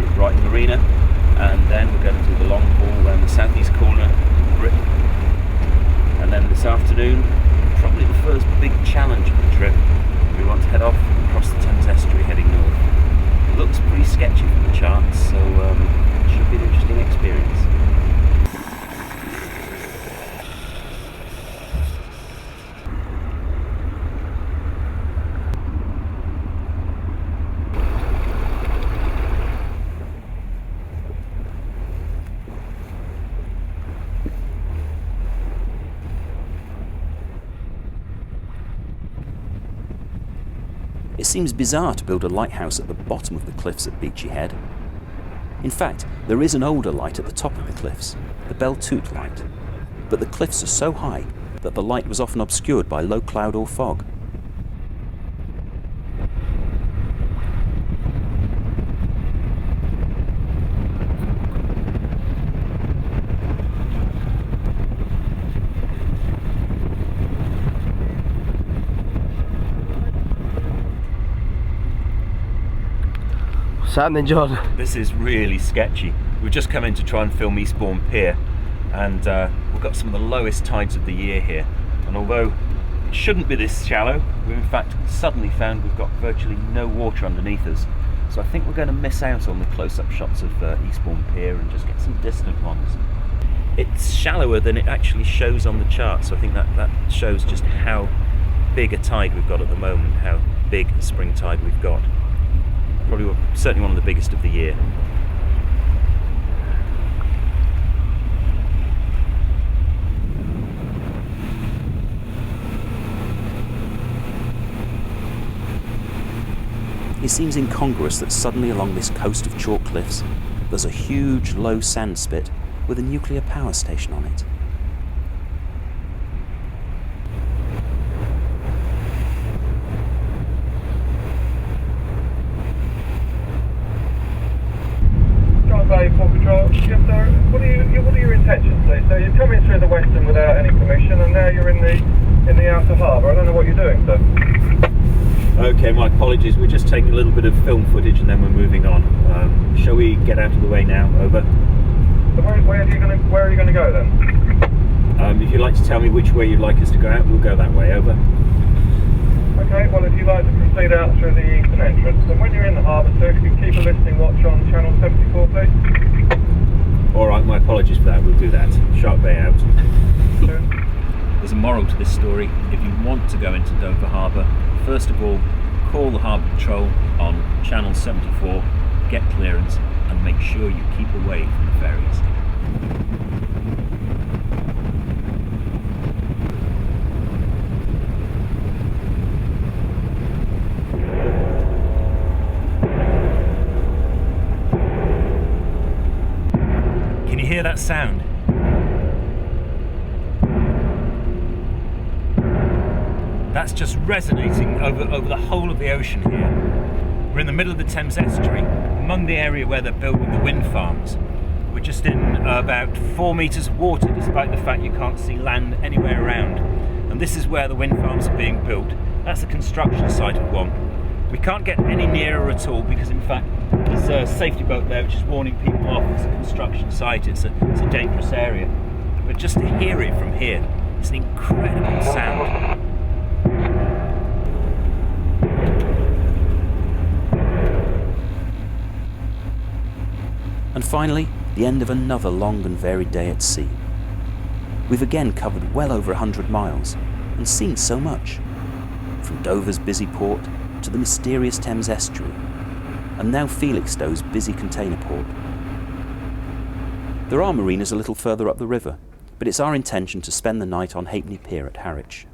here at Brighton Marina, and then we're going to do the long haul around the southeast corner of Britain. And then this afternoon, probably the first big challenge of the trip, we want to head off across the Thames Estuary heading north. It looks pretty sketchy from the charts, so it should be an interesting experience. It seems bizarre to build a lighthouse at the bottom of the cliffs at Beachy Head. In fact, there is an older light at the top of the cliffs, the Beltute light. But the cliffs are so high that the light was often obscured by low cloud or fog. What's happening, John? This is really sketchy. We've just come in to try and film Eastbourne Pier, and we've got some of the lowest tides of the year here. And although it shouldn't be this shallow, we've in fact suddenly found we've got virtually no water underneath us. So I think we're going to miss out on the close-up shots of Eastbourne Pier and just get some distant ones. It's shallower than it actually shows on the chart, so I think that shows just how big a tide we've got at the moment, how big a spring tide we've got. Probably certainly one of the biggest of the year. It seems incongruous that suddenly along this coast of chalk cliffs there's a huge low sand spit with a nuclear power station on it. Control. Yes, sir. What are your intentions, please? So you're coming through the Western without any permission, and now you're in the outer harbour. I don't know what you're doing, sir. Okay, my apologies. We're just taking a little bit of film footage, and then we're moving on. Shall we get out of the way now? Over. So where are you going to go then? If you'd like to tell me which way you'd like us to go out, we'll go that way. Over. Okay, well, if you'd like to proceed out through the eastern entrance, and when you're in the harbour, sir, if you can keep a listening watch on channel 74, please. Alright, my apologies for that, we'll do that. Shark Bay out. There's a moral to this story. If you want to go into Dover Harbour, first of all, call the Harbour Patrol on channel 74, get clearance, and make sure you keep away from the ferries. Hear that sound? That's just resonating over the whole of the ocean here. We're in the middle of the Thames Estuary, among the area where they're building the wind farms. We're just in about 4 metres of water, despite the fact you can't see land anywhere around. And this is where the wind farms are being built. That's the construction site of one. We can't get any nearer at all because, in fact, there's a safety boat there which is warning people off. It's a construction site, it's a dangerous area. But just to hear it from here, it's an incredible sound. And finally, the end of another long and varied day at sea. We've again covered well over 100 miles and seen so much. From Dover's busy port to the mysterious Thames Estuary, and now Felixstowe's busy container port. There are marinas a little further up the river, but it's our intention to spend the night on Halfpenny Pier at Harwich.